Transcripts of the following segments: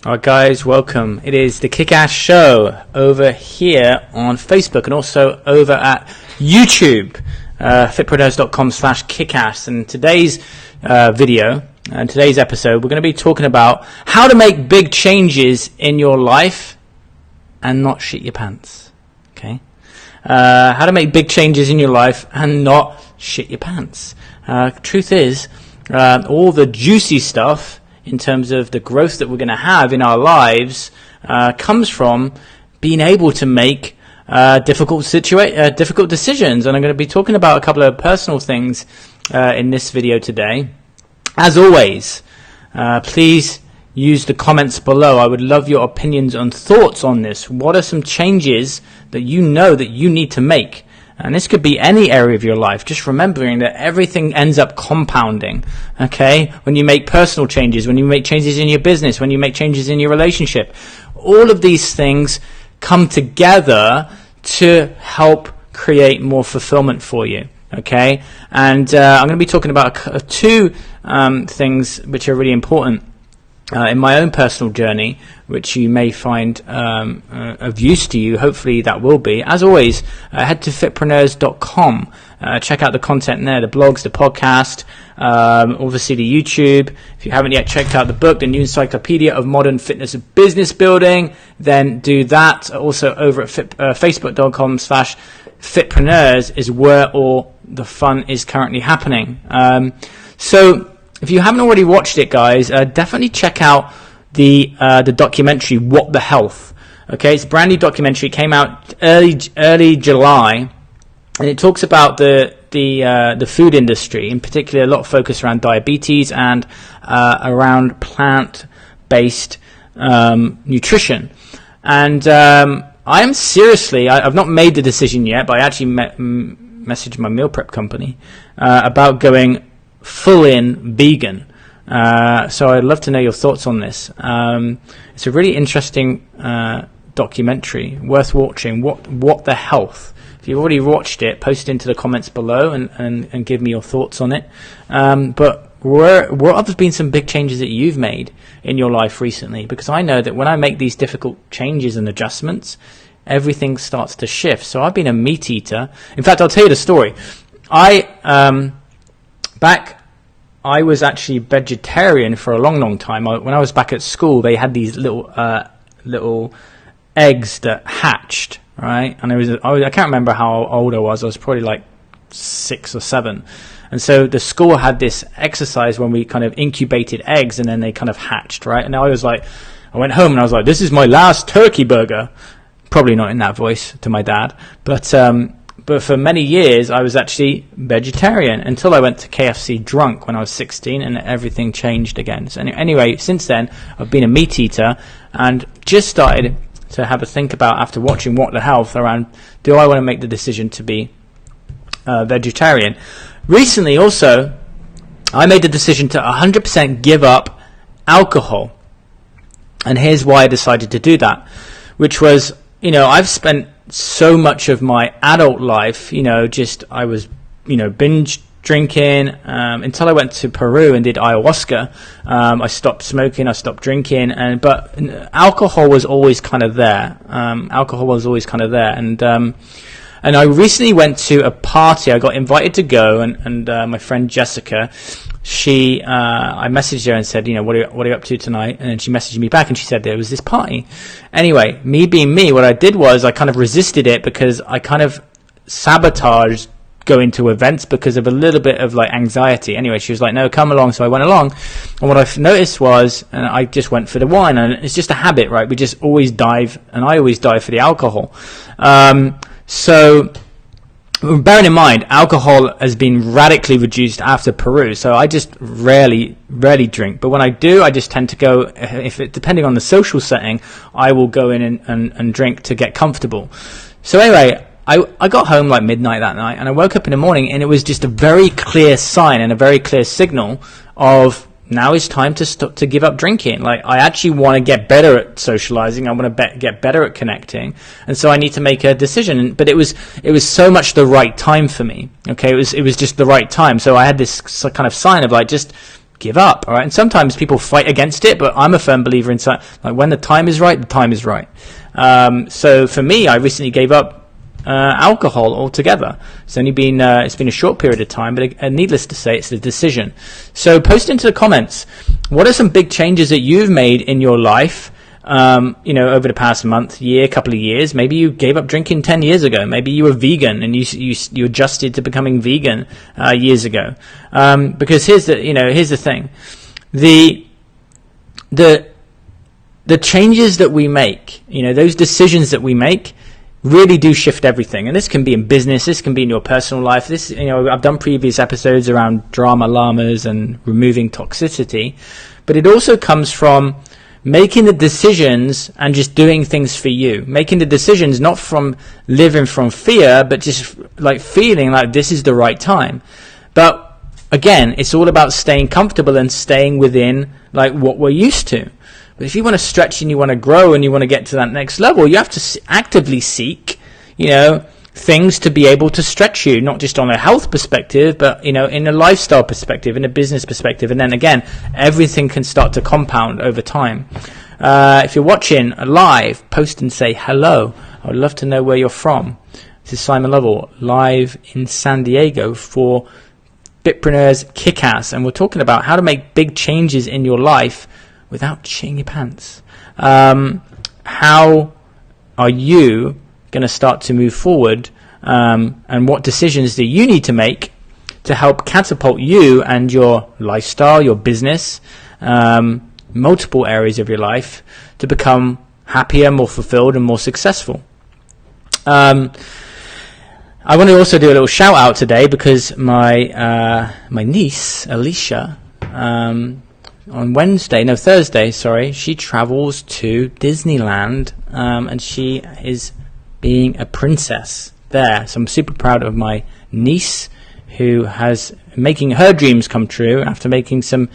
Alright guys, welcome. It is the Kick-Ass Show over here on Facebook and also over at YouTube, fitpreneurs.com/kickass. And today's video and today's episode, we're going to be talking about how to make big changes in your life and not shit your pants. Okay? How to make big changes in your life and not shit your pants. Truth is, all the juicy stuff in terms of the growth that we're going to have in our lives comes from being able to make difficult decisions. And I'm going to be talking about a couple of personal things in this video today. As always, please use the comments below. I would love your opinions and thoughts on this. What are some changes that you know that you need to make? And this could be any area of your life, just remembering that everything ends up compounding, okay? When you make personal changes, when you make changes in your business, when you make changes in your relationship, all of these things come together to help create more fulfillment for you, okay? And I'm going to be talking about two things which are really important in my own personal journey, which you may find of use to you. Hopefully that will be. As always, head to fitpreneurs.com. Check out the content there, the blogs, the podcast, obviously the YouTube. If you haven't yet checked out the book, The New Encyclopedia of Modern Fitness and Business Building, then do that. Also over at facebook.com/fitpreneurs is where all the fun is currently happening. So if you haven't already watched it, guys, definitely check out the documentary What the Health. Okay, it's a brand new documentary. It came out early July, and it talks about the food industry, in particular, a lot of focus around diabetes and around plant-based nutrition. And I'm seriously, I've not made the decision yet, but I actually messaged my meal prep company about going full-in vegan. So I'd love to know your thoughts on this. It's a really interesting documentary, worth watching. What the Health. If you've already watched it, post it into the comments below and give me your thoughts on it. But what have been some big changes that you've made in your life recently? Because I know that when I make these difficult changes and adjustments, everything starts to shift. So I've been a meat eater. In fact, I'll tell you the story. I was actually vegetarian for a long time. When I was back at school, they had these little eggs that hatched, right? And I can't remember how old I was. I was probably like 6 or 7. And so the school had this exercise when we kind of incubated eggs and then they kind of hatched, right? And I went home and I was like, this is my last turkey burger. Probably not in that voice to my dad, but for many years, I was actually vegetarian until I went to KFC drunk when I was 16, and everything changed again. So anyway, since then, I've been a meat eater and just started to have a think about, after watching What the Health, around, do I want to make the decision to be vegetarian? Recently, also, I made the decision to 100% give up alcohol. And here's why I decided to do that, which was, I've spent so much of my adult life, I was, binge drinking until I went to Peru and did ayahuasca. I stopped smoking, I stopped drinking, but alcohol was always kind of there. And I recently went to a party. I got invited to go, and my friend Jessica, I messaged her and said, what are you up to tonight? And then she messaged me back and she said there was this party. Anyway, me being me, what I did was I kind of resisted it because I kind of sabotaged going to events because of a little bit of like anxiety. Anyway, she was like, no, come along. So I went along, and what I noticed was, and I just went for the wine, and it's just a habit, right? We just always dive, and I always dive for the alcohol. So bearing in mind, alcohol has been radically reduced after Peru, so I just rarely drink. But when I do, I just tend to go, depending on the social setting, I will go in and drink to get comfortable. So anyway, I got home like midnight that night, and I woke up in the morning, and it was just a very clear sign and a very clear signal of, now is time to give up drinking. Like, I actually want to get better at socializing. I want to get better at connecting, and so I need to make a decision. But it was so much the right time for me. Okay, it was just the right time. So I had this kind of sign of like, just give up. All right. And sometimes people fight against it, but I'm a firm believer in like when the time is right, the time is right. So for me, I recently gave up alcohol altogether. It's only been it's been a short period of time, but needless to say, it's a decision. So post into the comments, what are some big changes that you've made in your life over the past month, year, couple of years? Maybe you gave up drinking 10 years ago. Maybe you were vegan and you adjusted to becoming vegan years ago. Because here's the thing, the changes that we make, those decisions that we make, really do shift everything. And this can be in business, this can be in your personal life. This, I've done previous episodes around drama llamas and removing toxicity, but it also comes from making the decisions and just doing things for you. Making the decisions not from living from fear, but just like feeling like this is the right time. But again, it's all about staying comfortable and staying within like what we're used to. But if you want to stretch and you want to grow and you want to get to that next level, you have to actively seek, things to be able to stretch you, not just on a health perspective, but, in a lifestyle perspective, in a business perspective. And then again, everything can start to compound over time. If you're watching live, post and say hello. I would love to know where you're from. This is Simon Lovell, live in San Diego for Fitpreneurs Kick-Ass. And we're talking about how to make big changes in your life without shitting your pants. How are you going to start to move forward, and what decisions do you need to make to help catapult you and your lifestyle, your business, multiple areas of your life to become happier, more fulfilled, and more successful? I want to also do a little shout out today because my niece Alicia, on Thursday, she travels to Disneyland, and she is being a princess there. So I'm super proud of my niece, who has making her dreams come true after making some,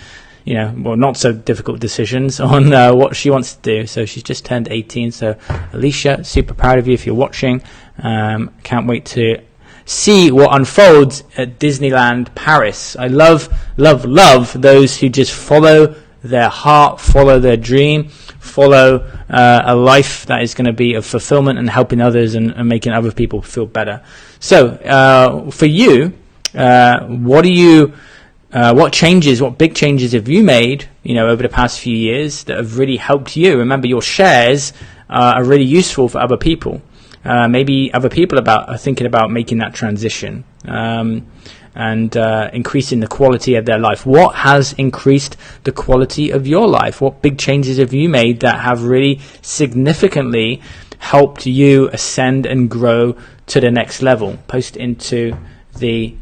not so difficult decisions on what she wants to do. So she's just turned 18. So Alicia, super proud of you if you're watching. Can't wait to see what unfolds at Disneyland Paris. I love those who just follow their heart, follow their dream, follow a life that is going to be of fulfillment and helping others and making other people feel better. So for you, what big changes have you made, over the past few years that have really helped you? Remember, your shares are really useful for other people. Maybe other people are thinking about making that transition and increasing the quality of their life. What has increased the quality of your life? What big changes have you made that have really significantly helped you ascend and grow to the next level? Post into the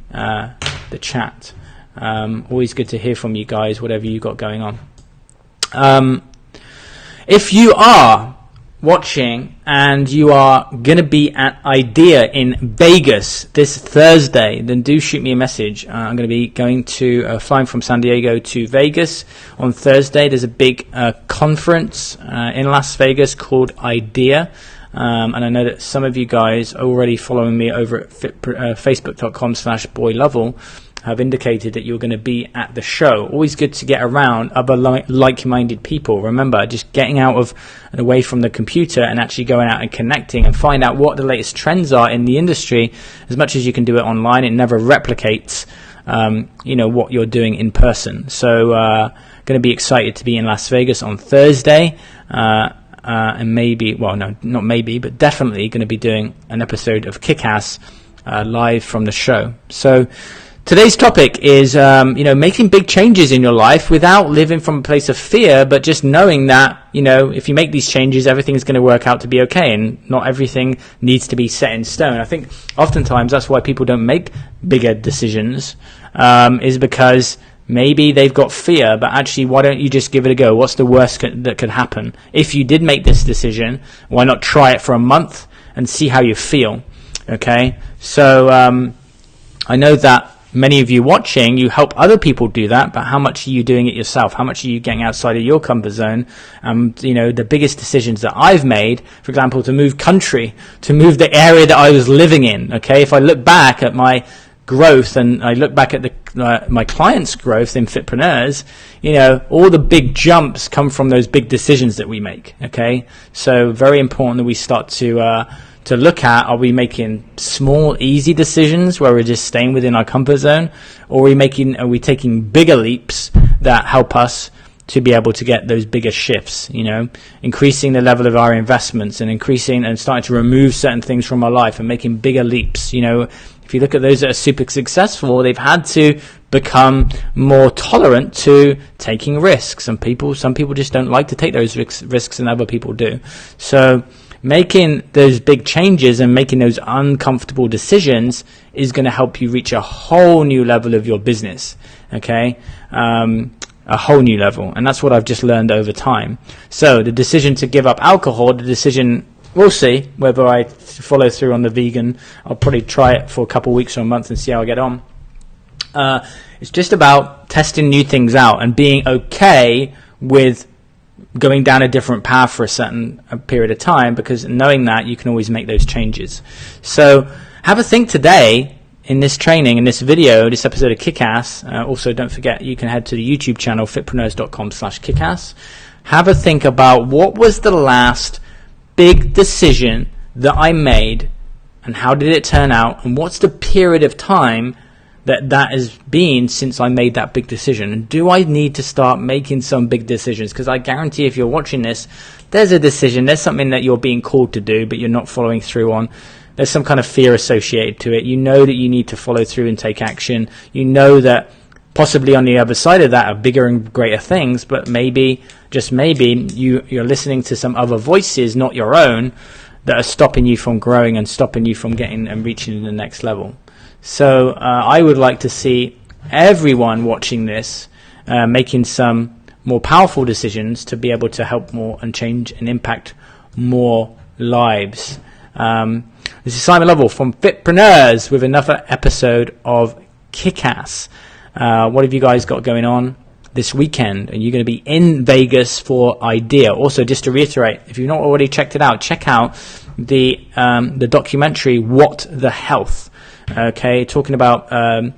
chat. Always good to hear from you guys, whatever you got going on. If you are watching and you are going to be at IDEA in Vegas this Thursday, then do shoot me a message. I'm going to be going to flying from San Diego to Vegas on Thursday. There's a big conference in Las Vegas called IDEA, and I know that some of you guys are already following me over at facebook.com/boylovell have indicated that you're going to be at the show. Always good to get around other like-minded people. Remember, just getting out of and away from the computer and actually going out and connecting and find out what the latest trends are in the industry. As much as you can do it online, it never replicates what you're doing in person. So going to be excited to be in Las Vegas on Thursday, and maybe, well, no, not maybe, but definitely going to be doing an episode of Kick-Ass live from the show. So today's topic is, making big changes in your life without living from a place of fear, but just knowing that, if you make these changes, everything's going to work out to be okay, and not everything needs to be set in stone. I think oftentimes that's why people don't make bigger decisions, is because maybe they've got fear, but actually, why don't you just give it a go? What's the worst that could happen? If you did make this decision, why not try it for a month and see how you feel? Okay, so I know that many of you watching, you help other people do that, but how much are you doing it yourself? How much are you getting outside of your comfort zone? The biggest decisions that I've made, for example, to move country, to move the area that I was living in, okay? If I look back at my growth, and I look back at my clients' growth in Fitpreneurs, all the big jumps come from those big decisions that we make. Okay, so very important that we start to look at, are we making small, easy decisions where we're just staying within our comfort zone, or are we taking bigger leaps that help us to be able to get those bigger shifts, increasing the level of our investments and increasing and starting to remove certain things from our life and making bigger leaps. If you look at those that are super successful, they've had to become more tolerant to taking risks. Some people just don't like to take those risks, and other people do. So making those big changes and making those uncomfortable decisions is going to help you reach a whole new level of your business. Okay, a whole new level, and that's what I've just learned over time. So the decision to give up alcohol, we'll see whether I follow through on the vegan. I'll probably try it for a couple of weeks or a month and see how I get on. It's just about testing new things out and being okay with going down a different path for a certain period of time, because knowing that, you can always make those changes. So have a think today in this training, in this video, this episode of Kick-Ass. Also, don't forget, you can head to the YouTube channel, fitpreneurs.com/kickass. Have a think about, what was the last big decision that I made, and how did it turn out, and what's the period of time that has been since I made that big decision, and do I need to start making some big decisions? Because I guarantee, if you're watching this, there's a decision, there's something that you're being called to do but you're not following through on. There's some kind of fear associated to it. You know that you need to follow through and take action. You know that possibly on the other side of that are bigger and greater things, but maybe, just maybe, you're listening to some other voices, not your own, that are stopping you from growing and stopping you from getting and reaching the next level. So I would like to see everyone watching this making some more powerful decisions to be able to help more and change and impact more lives. This is Simon Lovell from Fitpreneurs with another episode of Kick-Ass. What have you guys got going on this weekend? Are you going to be in Vegas for IDEA? Also, just to reiterate, if you've not already checked it out, check out the documentary What the Health. Okay, talking about a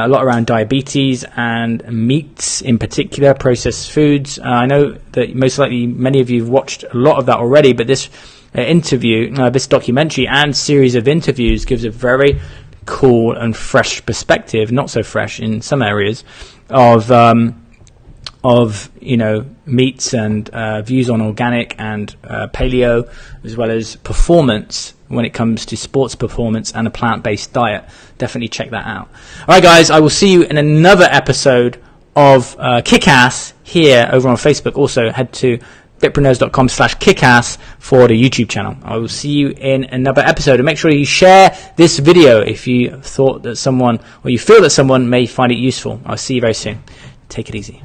lot around diabetes and meats in particular, processed foods. I know that most likely many of you have watched a lot of that already, but this this documentary and series of interviews gives a very cool and fresh perspective, not so fresh in some areas, of meats and views on organic and paleo, as well as performance when it comes to sports performance and a plant-based diet. Definitely check that out. All right, guys, I will see you in another episode of Kick-Ass here over on Facebook. Also, head to fitpreneurs.com/kickass for the YouTube channel. I will see you in another episode, and make sure you share this video if you thought that someone, or you feel that someone may find it useful. I'll see you very soon. Take it easy.